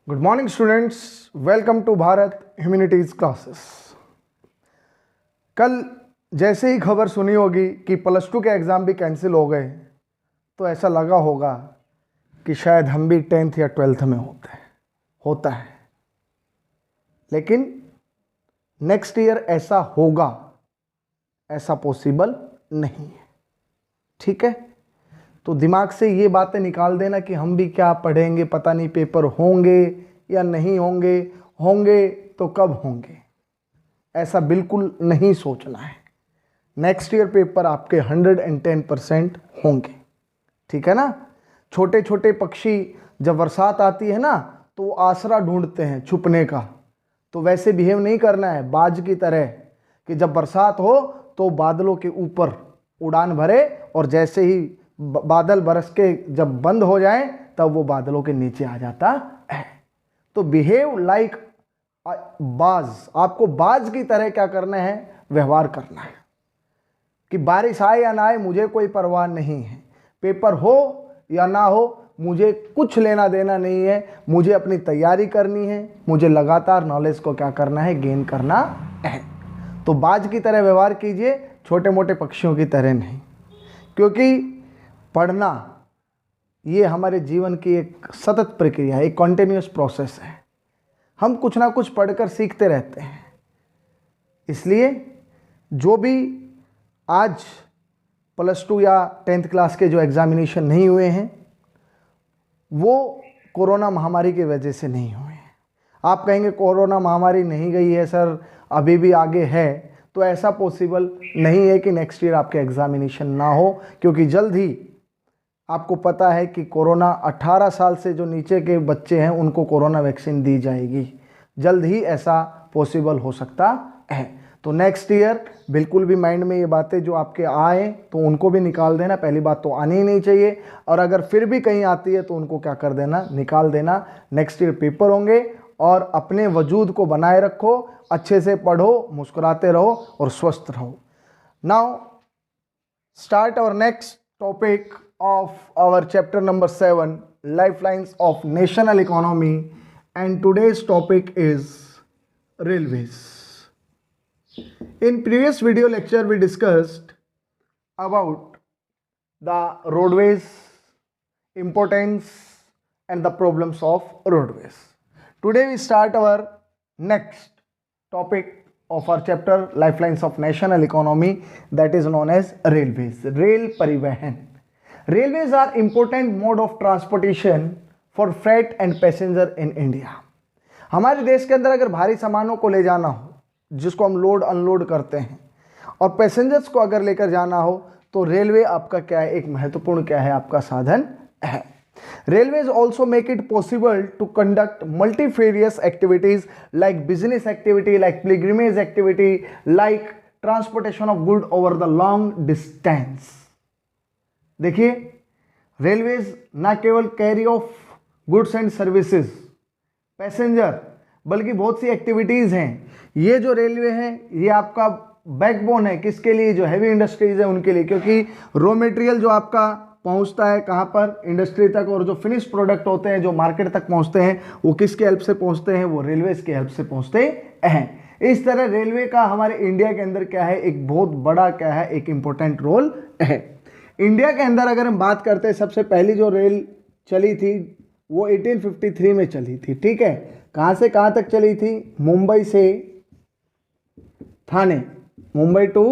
Good morning students, welcome to Bharat humanities classes. कल जैसे ही खबर सुनी होगी कि +2 के एग्ज़ाम भी कैंसिल हो गए, तो ऐसा लगा होगा कि शायद हम भी 10th या 12th में होता है। लेकिन नेक्स्ट ईयर ऐसा होगा, ऐसा पॉसिबल नहीं है। ठीक है, तो दिमाग से ये बातें निकाल देना कि हम भी क्या पढ़ेंगे, पता नहीं पेपर होंगे या नहीं होंगे, होंगे तो कब होंगे, ऐसा बिल्कुल नहीं सोचना है। नेक्स्ट ईयर पेपर आपके 110% होंगे। ठीक है ना। छोटे छोटे पक्षी जब बरसात आती है ना, तो वो आसरा ढूंढते हैं छुपने का। तो वैसे बिहेव नहीं करना है बाज की तरह कि जब बरसात हो तो बादलों के ऊपर उड़ान भरे, और जैसे ही बादल बरस के जब बंद हो जाएं तब वो बादलों के नीचे आ जाता है। तो बिहेव लाइक बाज, आपको बाज की तरह क्या करना है, व्यवहार करना है कि बारिश आए या ना आए मुझे कोई परवाह नहीं है, पेपर हो या ना हो मुझे कुछ लेना देना नहीं है, मुझे अपनी तैयारी करनी है, मुझे लगातार नॉलेज को क्या करना है, गेन करना है। तो बाज की तरह व्यवहार कीजिए, छोटे मोटे पक्षियों की तरह नहीं। क्योंकि पढ़ना ये हमारे जीवन की एक सतत प्रक्रिया है, एक कॉन्टिन्यूस प्रोसेस है। हम कुछ ना कुछ पढ़कर सीखते रहते हैं। इसलिए जो भी आज +2 या 10th क्लास के जो एग्जामिनेशन नहीं हुए हैं, वो कोरोना महामारी की वजह से नहीं हुए हैं। आप कहेंगे कोरोना महामारी नहीं गई है सर, अभी भी आगे है, तो ऐसा पॉसिबल नहीं है कि नेक्स्ट ईयर आपके एग्जामिनेशन ना हो। क्योंकि जल्द ही आपको पता है कि कोरोना 18 साल से जो नीचे के बच्चे हैं उनको कोरोना वैक्सीन दी जाएगी। जल्द ही ऐसा पॉसिबल हो सकता है। तो नेक्स्ट ईयर बिल्कुल भी माइंड में ये बातें जो आपके आए तो उनको भी निकाल देना। पहली बात तो आनी ही नहीं चाहिए, और अगर फिर भी कहीं आती है तो उनको क्या कर देना, निकाल देना। नेक्स्ट ईयर पेपर होंगे और अपने वजूद को बनाए रखो, अच्छे से पढ़ो, मुस्कुराते रहो और स्वस्थ रहो। Now start our next topic of our chapter number 7, lifelines of national economy, and today's topic is railways. In previous video lecture we discussed about the roadways, importance and the problems of roadways. Today we start our next topic of our chapter lifelines of national economy, that is known as railways, rail parivahan. Railways are important mode of transportation for freight and passenger in India. हमारे देश के अंदर अगर भारी सामानों को ले जाना हो, जिसको हम लोड अनलोड करते हैं, और पैसेंजर्स को अगर लेकर जाना हो, तो रेलवे आपका क्या है, एक महत्वपूर्ण क्या है, आपका साधन है। Railways also make it possible to conduct multifarious activities like business activity, like pilgrimage activity, like transportation of goods over the long distance. देखिए, रेलवेज ना केवल carry off goods and services, passenger, बल्कि बहुत सी एक्टिविटीज़ हैं। ये जो railway है ये आपका बैकबोन है, किसके लिए, जो हैवी इंडस्ट्रीज है उनके लिए। क्योंकि रॉ मटेरियल जो आपका पहुंचता है कहाँ पर, इंडस्ट्री तक, और जो फिनिश प्रोडक्ट होते हैं जो मार्केट तक पहुंचते हैं वो किसके हेल्प से पहुंचते हैं, वो रेलवेज के हेल्प से पहुंचते हैं। इस तरह रेलवे का हमारे इंडिया के अंदर क्या है, एक बहुत बड़ा क्या है, एक इंपॉर्टेंट रोल है। इंडिया के अंदर अगर हम बात करते हैं, सबसे पहली जो रेल चली थी वो 1853 में चली थी। ठीक है, कहाँ से कहाँ तक चली थी, मुंबई से थाने, मुंबई टू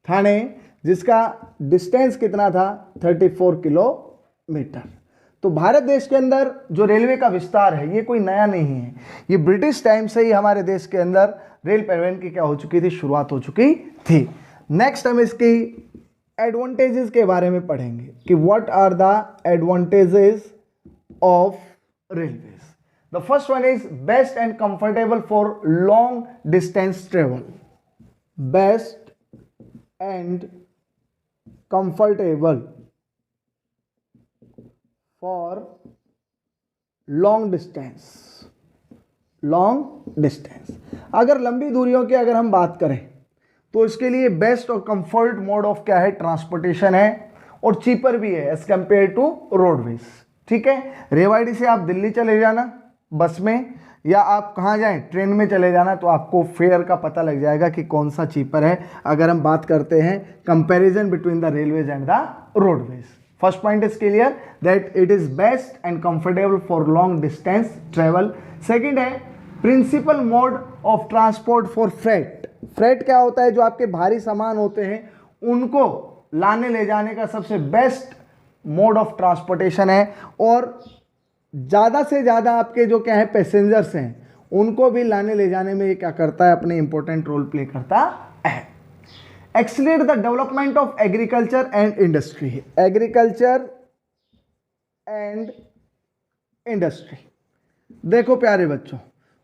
थाने, जिसका डिस्टेंस कितना था, 34 किलोमीटर। तो भारत देश के अंदर जो रेलवे का विस्तार है ये कोई नया नहीं है, ये ब्रिटिश टाइम से ही हमारे देश के अंदर रेल परिवहन की क्या हो चुकी थी, शुरुआत हो चुकी थी। नेक्स्ट हम इसकी एडवांटेजेस के बारे में पढ़ेंगे कि what are the advantages of railways. The first one is best and comfortable for long distance travel, best and comfortable for long distance. अगर लंबी दूरियों की अगर हम बात करें तो इसके लिए बेस्ट और कंफर्ट मोड ऑफ क्या है, ट्रांसपोर्टेशन है, और चीपर भी है एज कंपेयर टू रोडवेज। ठीक है। रेवाड़ी से आप दिल्ली चले जाना बस में, या आप कहाँ जाएं, ट्रेन में चले जाना, तो आपको फेयर का पता लग जाएगा कि कौन सा चीपर है अगर हम बात करते हैं comparison between the railways and the roadways. First point is clear that it is best and comfortable for long distance travel. Second है principal mode of transport for freight. Freight क्या होता है, जो आपके भारी सामान होते हैं उनको लाने ले जाने का सबसे बेस्ट मोड ऑफ ट्रांसपोर्टेशन है, और ज़्यादा से ज़्यादा आपके जो क्या है पैसेंजर्स हैं उनको भी लाने ले जाने में ये क्या करता है, अपने इंपॉर्टेंट रोल प्ले करता है। Accelerate the development of agriculture and industry. Agriculture and industry, देखो प्यारे बच्चों,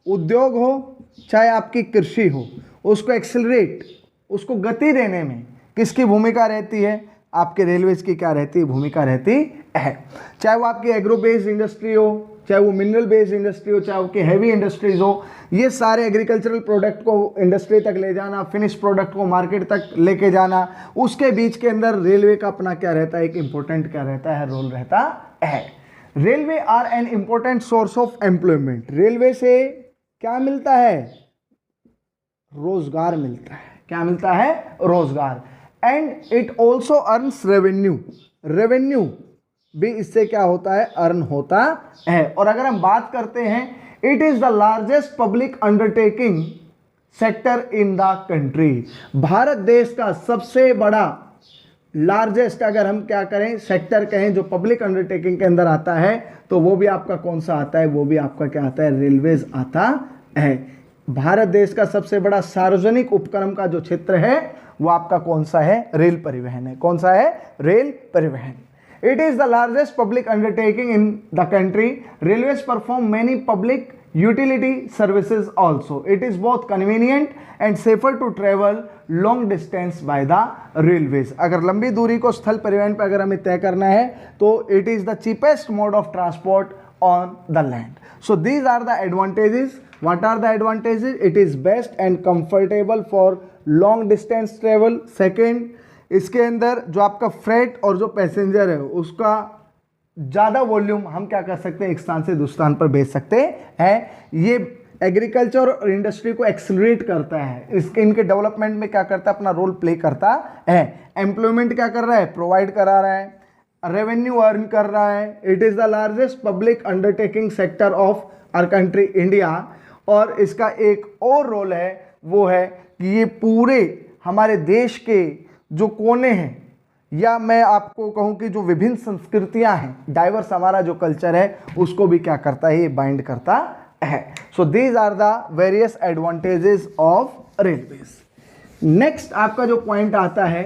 उद्योग हो चाहे आपकी कृषि हो, उसको एक्सीलरेट, उसको गति देने में किसकी भूमिका रहती है, आपके रेलवेज की क्या रहती है, भूमिका रहती है। चाहे वो आपकी एग्रो बेस्ड इंडस्ट्री हो, चाहे वो मिनरल बेस्ड इंडस्ट्री हो, चाहे आपकी हैवी इंडस्ट्रीज हो, ये सारे एग्रीकल्चरल प्रोडक्ट को इंडस्ट्री तक ले जाना, फिनिश प्रोडक्ट को मार्केट तक लेके जाना, उसके बीच के अंदर रेलवे का अपना क्या रहता है, एक इंपॉर्टेंट क्या रहता है, रोल रहता है। Railway are an important source of employment. Railway से क्या मिलता है, रोजगार मिलता है। क्या मिलता है, रोजगार। And it also earns revenue. Revenue भी इससे क्या होता है, अर्न होता है। और अगर हम बात करते हैं, it is the largest public undertaking sector in the country. Bharat देश का सबसे बड़ा लार्जेस्ट अगर हम क्या करें सेक्टर कहें जो पब्लिक अंडरटेकिंग के अंदर आता है, तो वो भी आपका कौन सा आता है, वो भी आपका क्या आता है, रेलवेज आता है। भारत देश का सबसे बड़ा सार्वजनिक उपक्रम का जो क्षेत्र है वो आपका कौन सा है, रेल परिवहन है। कौन सा है, रेल परिवहन। It is the largest public undertaking in the country. Railways perform many public utility services also. It is both convenient and safer to travel long distance by the railways. अगर लंबी दूरी को स्थल परिवहन पर अगर हमें तय करना है तो it is the cheapest mode of transport on the land. So these are the advantages. What are the advantages? It is best and comfortable for long distance travel. Second, इसके अंदर जो आपका फ्रेट और जो पैसेंजर है उसका ज़्यादा volume हम क्या कर सकते हैं, एक स्थान से दूसरे स्थान पर भेज सकते हैं। ये एग्रीकल्चर और इंडस्ट्री को एक्सेलरेट करता है, इसके इनके डेवलपमेंट में क्या करता है, अपना रोल प्ले करता है। एम्प्लॉयमेंट क्या कर रहा है, प्रोवाइड करा रहा है, रेवेन्यू अर्न कर रहा है। It is the largest public undertaking sector of our country India. और इसका एक और रोल है, वो है कि ये पूरे हमारे देश के जो कोने हैं, या मैं आपको कहूँ कि जो विभिन्न संस्कृतियां हैं, डाइवर्स हमारा जो कल्चर है, उसको भी क्या करता है, ये बाइंड करता है। So these are the various advantages of railways. Next आपका जो पॉइंट आता है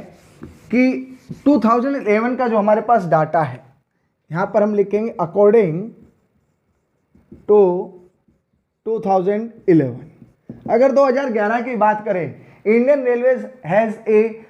कि 2011 का जो हमारे पास डाटा है, यहाँ पर हम लिखेंगे अकॉर्डिंग टू 2011। अगर 2011 की बात करें, Indian railways has a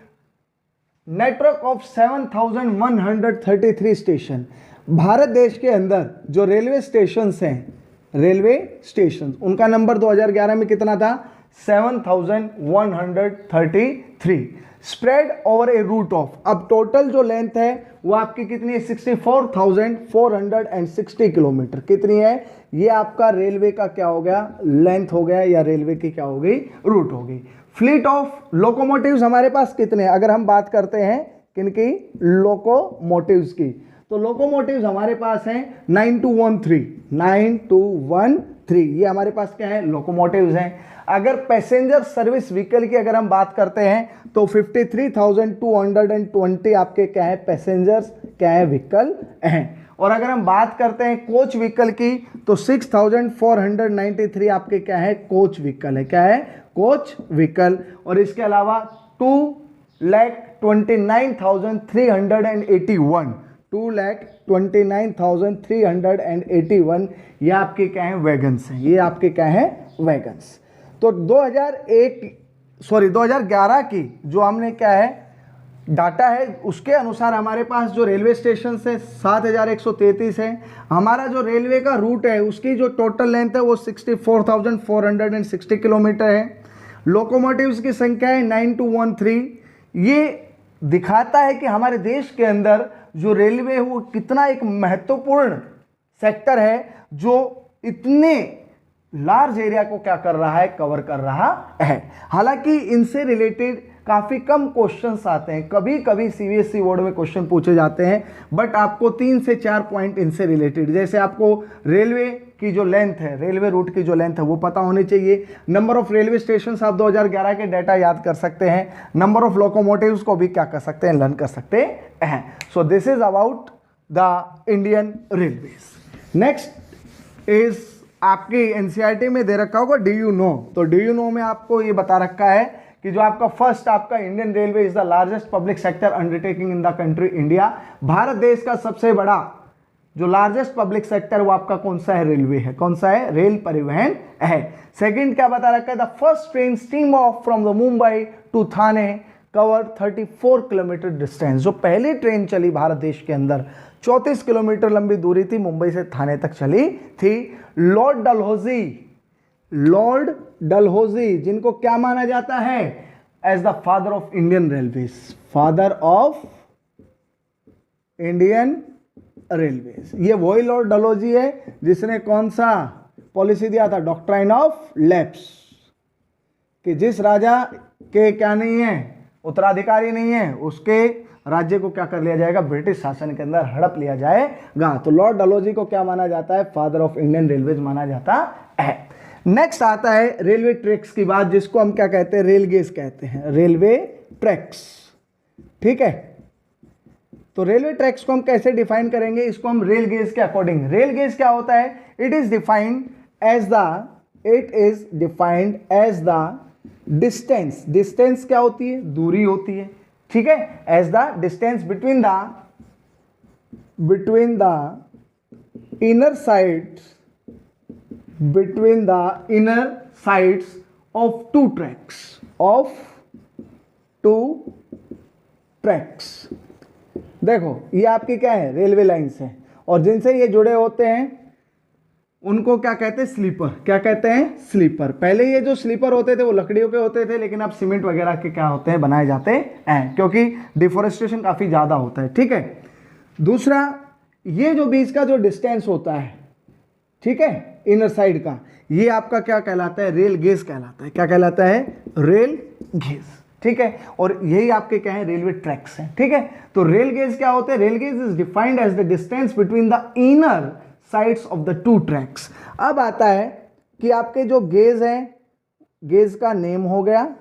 network of 7133 station. Bharat देश के अंदर जो रेलवे स्टेशन हैं, रेलवे स्टेशन, उनका नंबर 2011 में कितना था, 7133, spread over a route of. अब टोटल जो लेंथ है वो आपकी कितनी है, 64,460 किलोमीटर। कितनी है, ये आपका रेलवे का क्या हो गया, लेंथ हो गया, या रेलवे की क्या हो गई, रूट हो गई। फ्लीट ऑफ लोकोमोटिव्स हमारे पास कितने हैं, अगर हम बात करते हैं किनकी, लोकोमोटिव्स की, तो लोकोमोटिव्स हमारे पास हैं 9213। ये हमारे पास क्या है, लोकोमोटिव्स हैं। अगर पैसेंजर सर्विस व्हीकल की अगर हम बात करते हैं तो 53,220 आपके क्या है, पैसेंजर्स क्या है, व्हीकल हैं। और अगर हम बात करते हैं कोच व्हीकल की तो 6,493 आपके क्या है, कोच व्हीकल है। क्या है, कोच व्हीकल। और इसके अलावा 2,29,381 2,29,381 ये आपके क्या है, वैगन्स हैं। ये आपके क्या है, वैगन्स। तो 2011 की जो हमने क्या है डाटा है, उसके अनुसार हमारे पास जो रेलवे स्टेशन है 7,133 है। हमारा जो रेलवे का रूट है उसकी जो टोटल लेंथ है वो 64,460 किलोमीटर है। लोकोमोटिव्स की संख्या है 9213। ये दिखाता है कि हमारे देश के अंदर जो रेलवे है वो कितना एक महत्वपूर्ण सेक्टर है जो इतने लार्ज एरिया को क्या कर रहा है, कवर कर रहा है। हालांकि इनसे रिलेटेड काफी कम क्वेश्चंस आते हैं, कभी कभी सीबीएसई बोर्ड में क्वेश्चन पूछे जाते हैं, बट आपको 3 से 4 पॉइंट इनसे रिलेटेड, जैसे आपको रेलवे की जो लेंथ है, रेलवे रूट की जो लेंथ है वो पता होनी चाहिए। नंबर ऑफ रेलवे स्टेशन आप 2011 के डाटा याद कर सकते हैं। नंबर ऑफ लोकोमोटिव्स को भी क्या कर सकते हैं, लर्न कर सकते हैं। So this is about the Indian railways. Next is आपकी एनसीईआरटी में दे रखा होगा डू यू नो। तो डू यू नो में आपको ये बता रखा है कि जो आपका फर्स्ट आपका Indian railway is the largest public sector undertaking in the country India. Bharat देश का सबसे बड़ा जो लार्जेस्ट पब्लिक सेक्टर वो आपका कौन सा है, रेलवे है। कौन सा है, रेल परिवहन है। सेकंड क्या बता रखा है, the first train steam off from the Mumbai to Thane cover 34 kilometre distance. जो पहली ट्रेन चली भारत देश के अंदर 34 किलोमीटर लंबी दूरी थी, मुंबई से थाने तक चली थी। लॉर्ड डलहौजी जिनको क्या माना जाता है, as the father of Indian railways, father of Indian railways. ये वही लॉर्ड डलहौजी है जिसने कौन सा पॉलिसी दिया था, डॉक्ट्राइन ऑफ लैप्स, कि जिस राजा के क्या नहीं है, उत्तराधिकारी नहीं है, उसके राज्य को क्या कर लिया जाएगा, ब्रिटिश शासन के अंदर हड़प लिया जाएगा। तो लॉर्ड डलहौजी को क्या माना जाता है, फादर ऑफ इंडियन रेलवेज माना जाता है। नेक्स्ट आता है रेलवे ट्रैक्स की बात, जिसको हम क्या कहते हैं, रेल गेज कहते हैं, रेलवे ट्रैक्स। ठीक है, तो रेलवे ट्रैक्स को हम कैसे डिफाइन करेंगे, इसको हम रेल गेज के अकॉर्डिंग। रेल गेज क्या होता है, it is defined as the distance. Distance क्या होती है, दूरी होती है। ठीक है, as the distance between the inner sides of two tracks. देखो ये आपकी क्या है, रेलवे लाइंस है, और जिनसे ये जुड़े होते हैं उनको क्या कहते हैं, स्लीपर। क्या कहते हैं, स्लीपर। पहले ये जो स्लीपर होते थे वो लकड़ियों के होते थे, लेकिन अब सीमेंट वगैरह के क्या होते हैं, बनाए जाते हैं, क्योंकि डिफोरेस्टेशन काफी ज्यादा होता है। ठीक है, दूसरा ये जो बीच का जो डिस्टेंस होता है, ठीक है, इनर साइड का, ये आपका क्या कहलाता है, रेल गेज कहलाता है। क्या कहलाता है, रेल गेज। ठीक है, और यही आपके क्या है, रेलवे ट्रैक्स हैं। ठीक है, तो रेल गेज क्या होते हैं, rail gauge is defined as the distance between the inner sides of the two tracks. अब आता है कि आपके जो गेज हैं, गेज का नेम हो गया,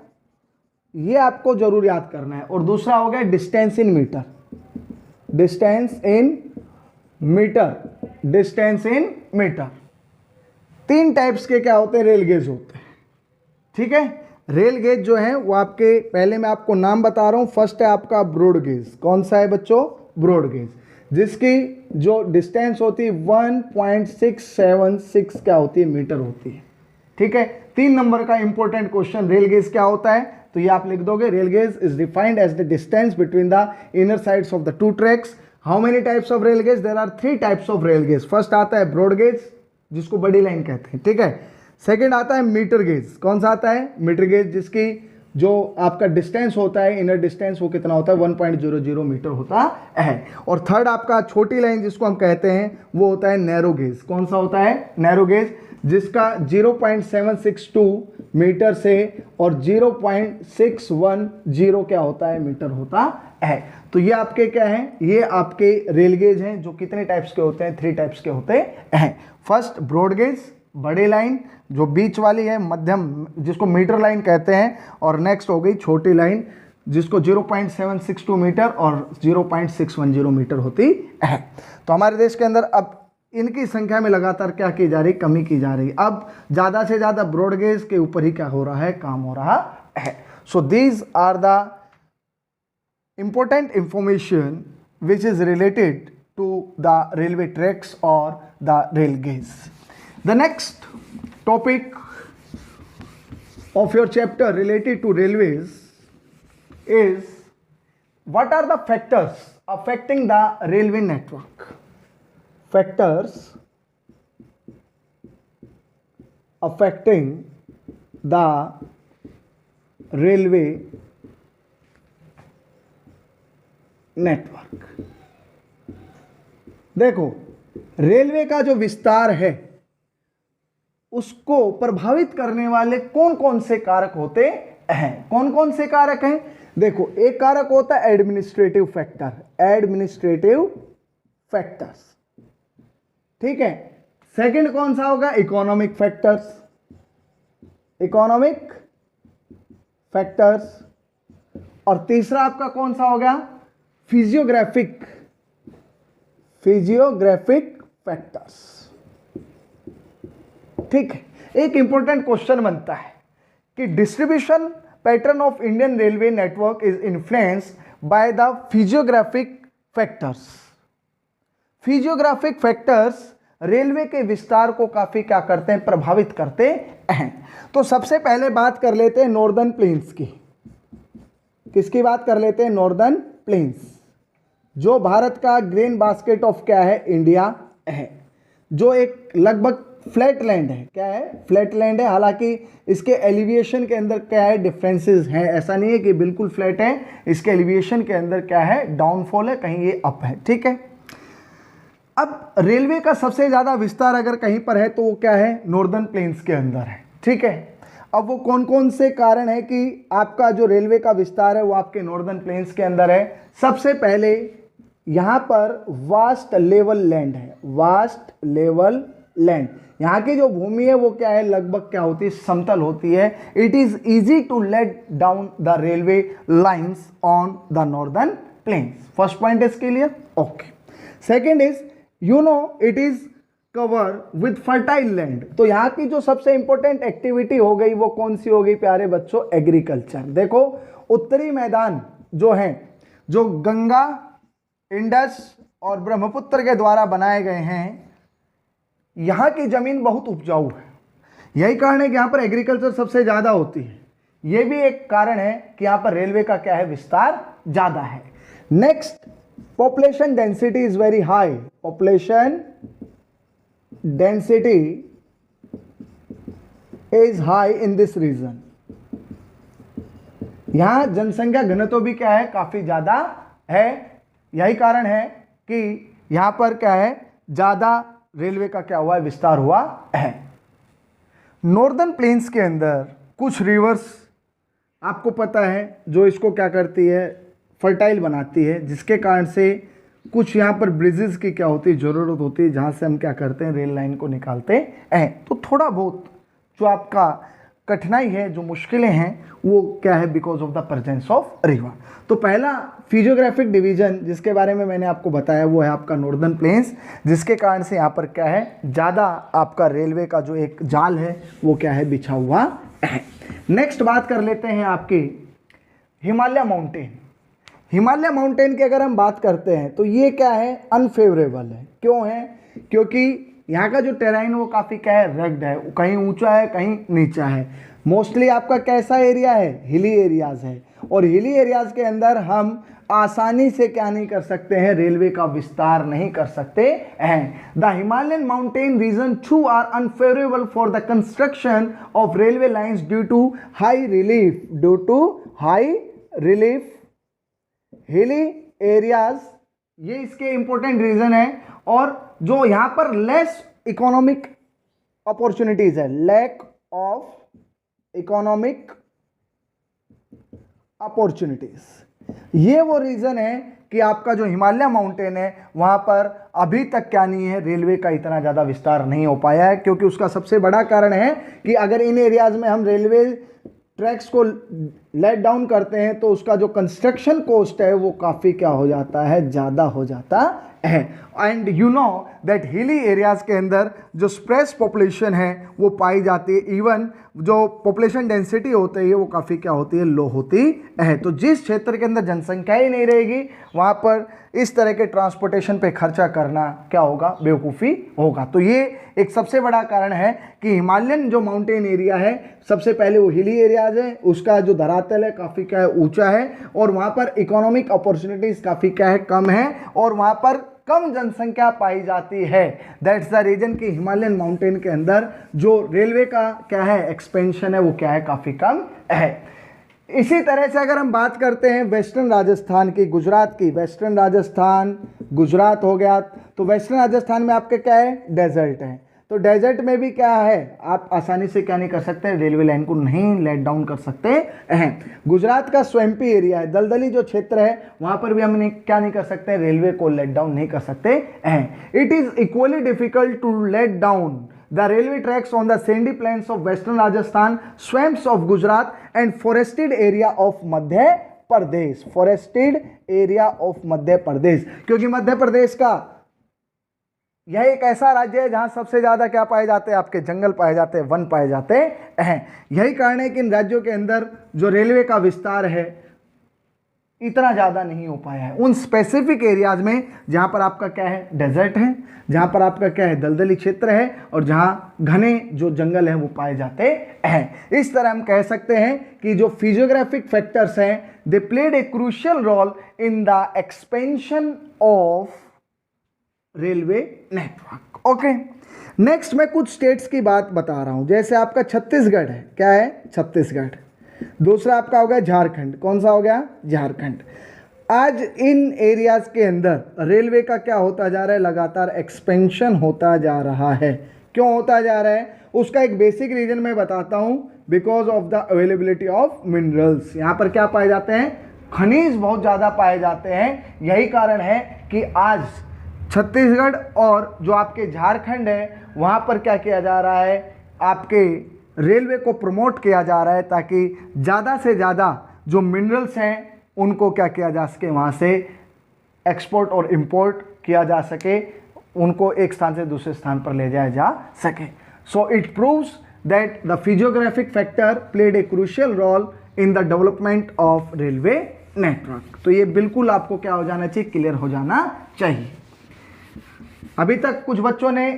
ये आपको जरूर याद करना है, और दूसरा हो गया डिस्टेंस इन मीटर। तीन टाइप्स के क्या होते हैं, रेल गेज होते हैं। ठीक है, रेल गेज जो है वो आपके, पहले मैं आपको नाम बता रहा हूं। फर्स्ट है आपका ब्रॉड गेज। कौन सा है बच्चों, ब्रॉड गेज, जिसकी जो डिस्टेंस होती है 1.676 क्या होती है, मीटर होती है। ठीक है, 3 नंबर का इंपॉर्टेंट क्वेश्चन, रेल गेज क्या होता है, तो ये आप लिख दोगे, rail gauge is defined as the distance between the inner sides of the two tracks. How many types of rail gauge, there are 3 types of rail gauge. First आता है ब्रॉड गेज, जिसको बड़ी लाइन कहते हैं। ठीक है, second आता है मीटर गेज। कौन सा आता है, मीटर गेज, जिसकी जो आपका डिस्टेंस होता है, इनर डिस्टेंस, वो कितना होता है, 1.00 मीटर होता है। और थर्ड आपका छोटी लाइन जिसको हम कहते हैं, वो होता है नैरो गेज। कौन सा होता है, नैरो गेज, जिसका 0.762 मीटर से और 0.610 क्या होता है, मीटर होता है। तो ये आपके क्या है, ये आपके रेल गेज हैं, जो कितने टाइप्स के होते हैं, 3 टाइप्स के होते हैं। फर्स्ट ब्रॉड गेज, बड़ी लाइन, जो बीच वाली है, मध्यम, जिसको मीटर लाइन कहते हैं, और नेक्स्ट हो गई छोटी लाइन, जिसको 0.762 मीटर और 0.610 मीटर होती है। तो हमारे देश के अंदर अब इनकी संख्या में लगातार क्या की जा रही, कमी की जा रही। अब ज़्यादा से ज़्यादा ब्रॉड गेज के ऊपर ही क्या हो रहा है, काम हो रहा है। So these are the important information which is related to the railway tracks or the rail gauge. The next topic of your chapter related to railways is what are the factors affecting the railway network. Factors affecting the railway network. देखो, railway का जो विस्तार है उसको प्रभावित करने वाले कौन कौन से कारक होते हैं? कौन कौन से कारक हैं? देखो, एक कारक होता है एडमिनिस्ट्रेटिव फैक्टर, एडमिनिस्ट्रेटिव फैक्टर्स, ठीक है। सेकंड कौन सा होगा? Economic factors, economic factors. और तीसरा आपका कौन सा हो गया? फिजियोग्राफिक, फिजियोग्राफिक फैक्टर्स, ठीक है। एक इंपॉर्टेंट क्वेश्चन बनता है कि distribution pattern of Indian railway network is influenced by the physiographic factors. Physiographic factors railway के विस्तार को काफी क्या करते हैं? प्रभावित करते हैं। तो सबसे पहले बात कर लेते हैं नॉर्दर्न प्लेन्स की। किसकी बात कर लेते हैं? नॉर्दर्न प्लेन्स, जो भारत का ग्रेन बास्केट ऑफ क्या है? इंडिया है, जो एक लगभग फ्लैट लैंड है। क्या है? फ्लैट लैंड है। हालांकि इसके एलिवेशन के अंदर क्या है? डिफरेंसेस हैं। ऐसा नहीं है कि बिल्कुल फ्लैट है, इसके एलिवेशन के अंदर क्या है? डाउनफॉल है, कहीं ये अप है, ठीक है। अब रेलवे का सबसे ज्यादा विस्तार अगर कहीं पर है तो वो क्या है? नॉर्दर्न प्लेन्स के अंदर है, ठीक है। अब वो कौन कौन से कारण है कि आपका जो रेलवे का विस्तार है वो आपके नॉर्दर्न प्लेन्स के अंदर है? सबसे पहले यहाँ पर वास्ट लेवल लैंड है, वास्ट लेवल लैंड। यहाँ की जो भूमि है वो क्या है? लगभग क्या होती है? समतल होती है। It is easy to let down the railway lines on the northern plains. First point is clear? Okay. Second is it is cover with fertile land. तो यहाँ की जो सबसे इंपॉर्टेंट एक्टिविटी हो गई वो कौन सी हो गई प्यारे बच्चों? एग्रीकल्चर। देखो, उत्तरी मैदान जो हैं, जो गंगा, इंडस और ब्रह्मपुत्र के द्वारा बनाए गए हैं, यहाँ की जमीन बहुत उपजाऊ है। यही कारण है कि यहाँ पर एग्रीकल्चर सबसे ज्यादा होती है। यह भी एक कारण है कि यहाँ पर रेलवे का क्या है? विस्तार ज्यादा है। Next, population density is very high. Population density is high in this region. यहां जनसंख्या घनत्व भी क्या है? काफी ज्यादा है। यही कारण है कि यहां पर क्या है? ज्यादा रेलवे का क्या हुआ है? विस्तार हुआ है। नॉर्दर्न प्लेन्स के अंदर कुछ रिवर्स आपको पता है जो इसको क्या करती है? फर्टाइल बनाती है, जिसके कारण से कुछ यहाँ पर ब्रिजेस की क्या होती है? ज़रूरत होती है, जहाँ से हम क्या करते हैं? रेल लाइन को निकालते हैं। तो थोड़ा बहुत जो आपका कठिनाई है, जो मुश्किलें हैं, वो क्या है? Because of the presence of river. तो पहला फिजियोग्राफिक डिवीजन जिसके बारे में मैंने आपको बताया वो है आपका नॉर्दर्न प्लेन्स, जिसके कारण से यहाँ पर क्या है? ज़्यादा आपका रेलवे का जो एक जाल है वो क्या है? बिछा हुआ है। नेक्स्ट बात कर लेते हैं आपकी हिमालय माउंटेन। हिमालय माउंटेन की अगर हम बात करते हैं तो ये क्या है? अनफेवरेबल है। क्यों है? क्योंकि यहाँ का जो टेराइन वो काफ़ी क्या है? रग्ड है, कहीं ऊंचा है, कहीं नीचा है। मोस्टली आपका कैसा एरिया है? हिली एरियाज है। और हिली एरियाज के अंदर हम आसानी से क्या नहीं कर सकते हैं? रेलवे का विस्तार नहीं कर सकते हैं। The Himalayan mountain region too are unfavourable for the construction of railway lines due to high relief, due to high relief hilly areas, ये इसके इंपॉर्टेंट रीजन है। और जो यहां पर लेस इकोनॉमिक अपॉर्चुनिटीज है, लैक ऑफ इकोनॉमिक अपॉर्चुनिटीज, ये वो रीजन है कि आपका जो हिमालय माउंटेन है वहां पर अभी तक क्या नहीं है? रेलवे का इतना ज्यादा विस्तार नहीं हो पाया है। क्योंकि उसका सबसे बड़ा कारण है कि अगर इन एरियाज में हम रेलवे ट्रैक्स को लेट डाउन करते हैं तो उसका जो कंस्ट्रक्शन कॉस्ट है वो काफ़ी क्या हो जाता है? ज़्यादा हो जाता है। And you know that hilly areas के अंदर जो स्प्रेस पॉपुलेशन है वो पाई जाती है। इवन जो पॉपुलेशन डेंसिटी होती है वो काफ़ी क्या होती है? लो होती है। तो जिस क्षेत्र के अंदर जनसंख्या ही नहीं रहेगी वहाँ पर इस तरह के ट्रांसपोर्टेशन पे खर्चा करना क्या होगा? बेवकूफ़ी होगा। तो ये एक सबसे बड़ा कारण है कि हिमालयन जो माउंटेन एरिया है, सबसे पहले वो हिली एरियाज है, उसका जो धरातल है काफ़ी क्या है? ऊंचा है। और वहाँ पर इकोनॉमिक अपॉर्चुनिटीज़ काफ़ी क्या है? कम है। और वहाँ पर कम जनसंख्या पाई जाती है। दैट्स द रीजन कि हिमालयन माउंटेन के अंदर जो रेलवे का क्या है? एक्सपेंशन है वो क्या है? काफ़ी कम है। इसी तरह से अगर हम बात करते हैं वेस्टर्न राजस्थान की, गुजरात की, वेस्टर्न राजस्थान गुजरात हो गया, तो वेस्टर्न राजस्थान में आपके क्या है, डेजर्ट है। तो डेजर्ट में भी क्या है, आप आसानी से क्या नहीं कर सकते, रेलवे लाइन को नहीं लेट डाउन कर सकते हैं। गुजरात का स्वैम्पी एरिया है, दलदली जो क्षेत्र है वहां पर भी हम क्या नहीं कर सकते, रेलवे को लेट डाउन नहीं कर सकते हैं। It is equally difficult to let down the railway tracks on the sandy plains of western Rajasthan, swamps of Gujarat and forested area of Madhya Pradesh, forested area of Madhya Pradesh, क्योंकि मध्य प्रदेश का यह एक ऐसा राज्य है जहां सबसे ज्यादा क्या पाए जाते हैं, आपके जंगल पाए जाते हैं, वन पाए जाते हैं। यही कारण है कि इन राज्यों के अंदर जो रेलवे का विस्तार है इतना ज़्यादा नहीं हो पाया है। उन स्पेसिफिक एरियाज में जहाँ पर आपका क्या है, डेजर्ट है, जहाँ पर आपका क्या है, दलदली क्षेत्र है, और जहाँ घने जो जंगल है वो पाए जाते हैं। इस तरह हम कह सकते हैं कि जो फिजियोग्राफिक फैक्टर्स हैं they played a crucial role in the expansion of railway network. Okay, next मैं कुछ स्टेट्स की बात बता रहा हूँ। जैसे आपका छत्तीसगढ़ है, क्या है, छत्तीसगढ़। दूसरा आपका हो गया झारखंड, कौन सा हो गया, झारखंड। आज इन एरियाज के अंदर रेलवे का क्या होता जा रहा है, लगातार एक्सपेंशन होता जा रहा है। क्यों होता जा रहा है, उसका एक बेसिक रीजन मैं बताता हूं, because of the availability of minerals. यहाँ पर क्या पाए जाते हैं, खनिज बहुत ज़्यादा पाए जाते हैं। यही कारण है कि आज छत्तीसगढ़ और जो आपके झारखंड है वहाँ पर क्या किया जा रहा है, आपके रेलवे को प्रमोट किया जा रहा है ताकि ज़्यादा से ज़्यादा जो मिनरल्स हैं उनको क्या किया जा सके, वहाँ से एक्सपोर्ट और इंपोर्ट किया जा सके, उनको एक स्थान से दूसरे स्थान पर ले जाया जा सके। So it proves that the physiographic factor played a crucial role in the development of railway network. तो ये बिल्कुल आपको क्या हो जाना चाहिए, क्लियर हो जाना चाहिए। अभी तक कुछ बच्चों ने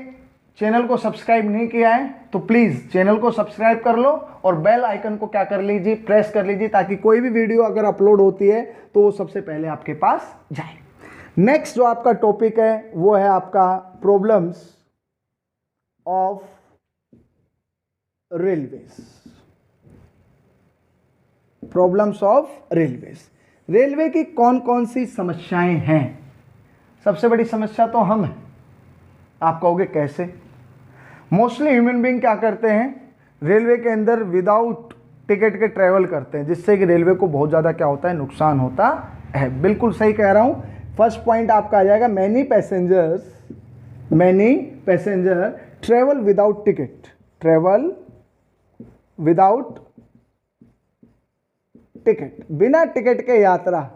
चैनल को सब्सक्राइब नहीं किया है तो प्लीज़ चैनल को सब्सक्राइब कर लो और बेल आइकन को क्या कर लीजिए, प्रेस कर लीजिए, ताकि कोई भी वीडियो अगर अपलोड होती है तो वो सबसे पहले आपके पास जाए। नेक्स्ट जो आपका टॉपिक है वो है आपका problems of railways. Problems of railways, railway की कौन कौन सी समस्याएं हैं। सबसे बड़ी समस्या तो हम हैं। आप कहोगे कैसे, मोस्टली ह्यूमन बीइंग क्या करते हैं, रेलवे के अंदर विदाउट टिकट के ट्रैवल करते हैं, जिससे कि रेलवे को बहुत ज़्यादा क्या होता है, नुकसान होता है। बिल्कुल सही कह रहा हूँ। फर्स्ट पॉइंट आपका आ जाएगा, many passenger travel without ticket, travel without ticket, बिना टिकट के यात्रा।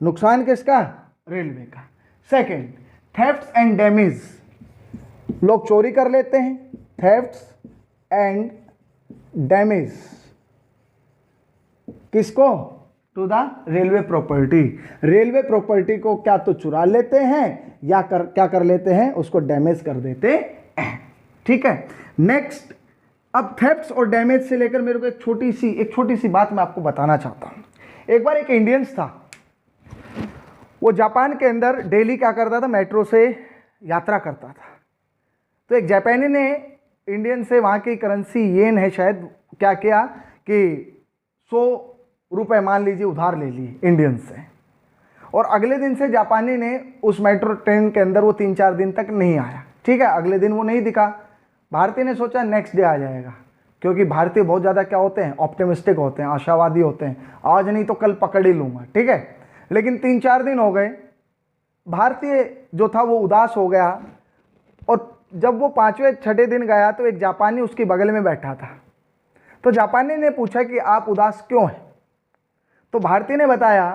नुकसान किसका, रेलवे का। सेकेंड, थेफ्ट्स एंड डैमेज, लोग चोरी कर लेते हैं, थेफ्ट्स एंड डैमेज किसको, to the railway property. Railway property को क्या तो चुरा लेते हैं या क्या कर लेते हैं, उसको डैमेज कर देते हैं। ठीक है। नेक्स्ट, अब थेफ्ट्स और डैमेज से लेकर मेरे को एक छोटी सी बात मैं आपको बताना चाहता हूं। एक बार एक इंडियंस था, वो जापान के अंदर डेली क्या करता था, मेट्रो से यात्रा करता था। तो एक जापानी ने इंडियन से, वहाँ की करेंसी येन है शायद, क्या किया कि 100 रुपये मान लीजिए उधार ले लिए इंडियन से, और अगले दिन से जापानी ने उस मेट्रो ट्रेन के अंदर वो 3-4 दिन तक नहीं आया। ठीक है, अगले दिन वो नहीं दिखा। भारतीय ने सोचा नेक्स्ट डे आ जाएगा, क्योंकि भारतीय बहुत ज़्यादा क्या होते हैं, ऑप्टिमिस्टिक होते हैं, आशावादी होते हैं, आज नहीं तो कल पकड़ ही लूँगा। ठीक है, लेकिन 3-4 दिन हो गए, भारतीय जो था वो उदास हो गया, और जब वो 5वें-6ठे दिन गया तो एक जापानी उसके बगल में बैठा था। तो जापानी ने पूछा कि आप उदास क्यों हैं। तो भारतीय ने बताया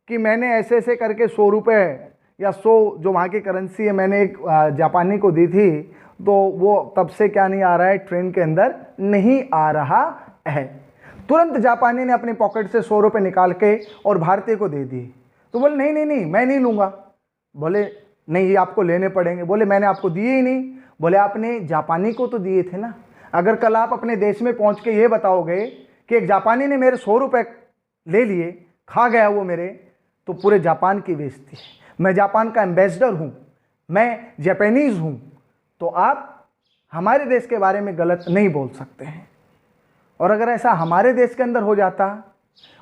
कि मैंने ऐसे ऐसे करके 100 रुपये या 100 जो वहाँ की करेंसी है मैंने एक जापानी को दी थी, तो वो तब से क्या नहीं आ रहा है, ट्रेन के अंदर नहीं आ रहा है। तुरंत जापानी ने अपनी पॉकेट से 100 रुपये निकाल के और भारतीय को दे दिए। तो बोले नहीं नहीं नहीं, मैं नहीं लूँगा। बोले नहीं, ये आपको लेने पड़ेंगे। बोले मैंने आपको दिए ही नहीं। बोले आपने जापानी को तो दिए थे ना। अगर कल आप अपने देश में पहुंच के ये बताओगे कि एक जापानी ने मेरे 100 रुपये ले लिए, खा गया वो मेरे, तो पूरे जापान की बेइज्जती है। मैं जापान का एम्बेसडर हूँ, मैं जापानीज़ हूँ, तो आप हमारे देश के बारे में गलत नहीं बोल सकते हैं। और अगर ऐसा हमारे देश के अंदर हो जाता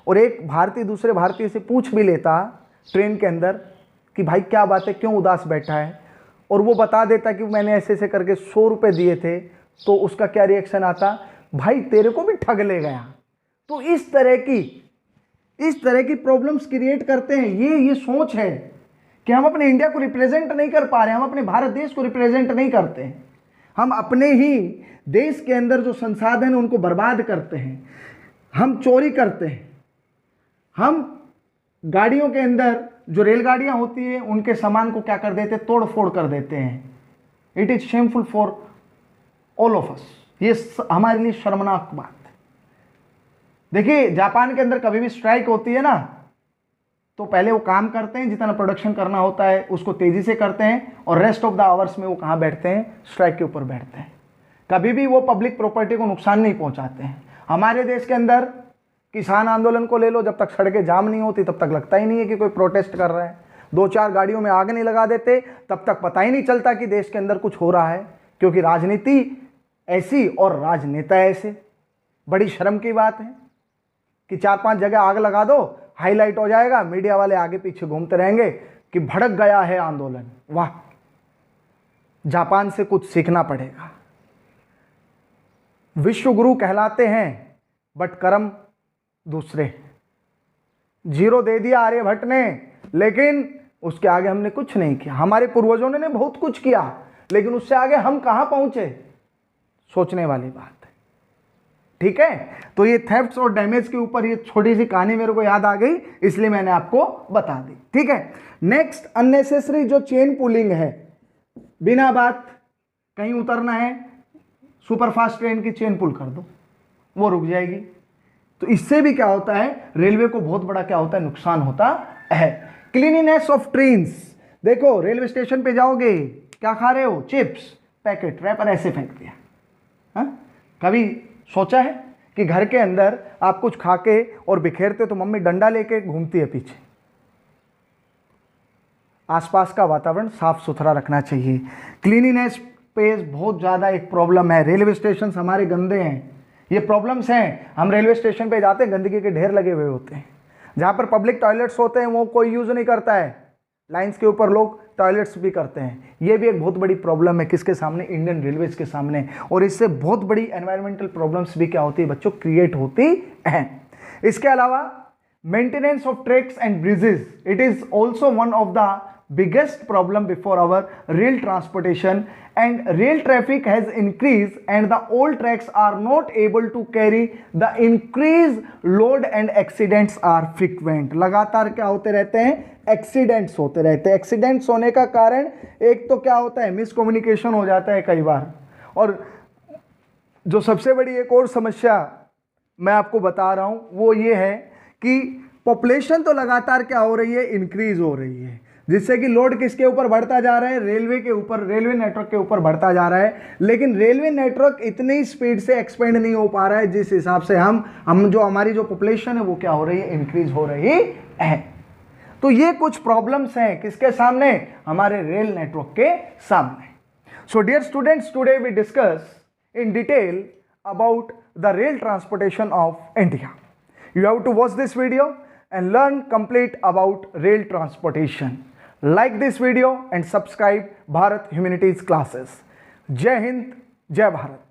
और एक भारतीय दूसरे भारतीय से पूछ भी लेता ट्रेन के अंदर कि भाई क्या बात है, क्यों उदास बैठा है, और वो बता देता कि मैंने ऐसे ऐसे करके 100 रुपये दिए थे, तो उसका क्या रिएक्शन आता, भाई तेरे को भी ठग ले गया। तो इस तरह की प्रॉब्लम्स क्रिएट करते हैं। ये सोच है कि हम अपने इंडिया को रिप्रेजेंट नहीं कर पा रहे, हम अपने भारत देश को रिप्रेजेंट नहीं करते हैं, हम अपने ही देश के अंदर जो संसाधन है उनको बर्बाद करते हैं, हम चोरी करते हैं, हम गाड़ियों के अंदर जो रेलगाड़ियां होती है उनके सामान को क्या कर देते, तोड़ फोड़ कर देते हैं। It is shameful for all of us, ये हमारे लिए शर्मनाक बात है। देखिए जापान के अंदर कभी भी स्ट्राइक होती है ना, तो पहले वो काम करते हैं, जितना प्रोडक्शन करना होता है उसको तेजी से करते हैं, और रेस्ट ऑफ द आवर्स में वो कहाँ बैठते हैं, स्ट्राइक के ऊपर बैठते हैं। कभी भी वो पब्लिक प्रॉपर्टी को नुकसान नहीं पहुंचाते हैं। हमारे देश के अंदर किसान आंदोलन को ले लो, जब तक सड़कें जाम नहीं होती तब तक लगता ही नहीं है कि कोई प्रोटेस्ट कर रहा है। 2-4 गाड़ियों में आग नहीं लगा देते तब तक पता ही नहीं चलता कि देश के अंदर कुछ हो रहा है, क्योंकि राजनीति ऐसी और राजनेता ऐसे। बड़ी शर्म की बात है कि 4-5 जगह आग लगा दो, हाईलाइट हो जाएगा, मीडिया वाले आगे पीछे घूमते रहेंगे कि भड़क गया है आंदोलन। वाह, जापान से कुछ सीखना पड़ेगा। विश्व गुरु कहलाते हैं बट कर्म दूसरे। 0 दे दिया आर्यभट्ट ने, लेकिन उसके आगे हमने कुछ नहीं किया। हमारे पूर्वजों ने बहुत कुछ किया, लेकिन उससे आगे हम कहां पहुंचे, सोचने वाली बात है। ठीक है, तो ये थेफ्ट्स और डैमेज के ऊपर ये छोटी सी कहानी मेरे को याद आ गई, इसलिए मैंने आपको बता दी। ठीक है, नेक्स्ट अननेसेसरी जो चेन पुलिंग है, बिना बात कहीं उतरना है, सुपरफास्ट ट्रेन की चेन पुल कर दो, वो रुक जाएगी। तो इससे भी क्या होता है, रेलवे को बहुत बड़ा क्या होता है, नुकसान होता है। क्लीनिनेस ऑफ ट्रेन्स, देखो रेलवे स्टेशन पे जाओगे, क्या खा रहे हो, चिप्स पैकेट रैपर ऐसे फेंक दिया। हाँ, कभी सोचा है कि घर के अंदर आप कुछ खा के और बिखेरते हो तो मम्मी डंडा लेके घूमती है पीछे। आसपास का वातावरण साफ सुथरा रखना चाहिए। क्लीनिनेस पे बहुत ज़्यादा एक प्रॉब्लम है, रेलवे स्टेशन हमारे गंदे हैं, ये प्रॉब्लम्स हैं। हम रेलवे स्टेशन पे जाते हैं, गंदगी के ढेर लगे हुए होते हैं। जहाँ पर पब्लिक टॉयलेट्स होते हैं वो कोई यूज़ नहीं करता है, लाइंस के ऊपर लोग टॉयलेट्स भी करते हैं। ये भी एक बहुत बड़ी प्रॉब्लम है, किसके सामने, इंडियन रेलवेज के सामने। और इससे बहुत बड़ी एनवायरमेंटल प्रॉब्लम्स भी क्या होती है बच्चों, क्रिएट होती हैं। इसके अलावा maintenance of tracks and bridges, it is also one of the biggest problem before our rail transportation, and rail traffic has increased and the old tracks are not able to carry the increased load and accidents are frequent। लगातार क्या होते रहते हैं, accidents होते रहते हैं। Accidents होने का कारण एक तो क्या होता है, मिसकम्युनिकेशन हो जाता है कई बार, और जो सबसे बड़ी एक और समस्या मैं आपको बता रहा हूं वो ये है कि पॉपुलेशन तो लगातार क्या हो रही है, इंक्रीज हो रही है, जिससे कि लोड किसके ऊपर बढ़ता जा रहा है, रेलवे के ऊपर, रेलवे नेटवर्क के ऊपर बढ़ता जा रहा है। लेकिन रेलवे नेटवर्क इतनी स्पीड से एक्सपेंड नहीं हो पा रहा है जिस हिसाब से हम जो हमारी जो पॉपुलेशन है वो क्या हो रही है, इंक्रीज हो रही है। तो ये कुछ प्रॉब्लम्स हैं किसके सामने, हमारे रेल नेटवर्क के सामने। So dear students, today we discuss in detail about the rail transportation of India. You have to watch this video and learn complete about rail transportation. Like this video and subscribe Bharat Humanities classes. Jai Hind, Jai Bharat.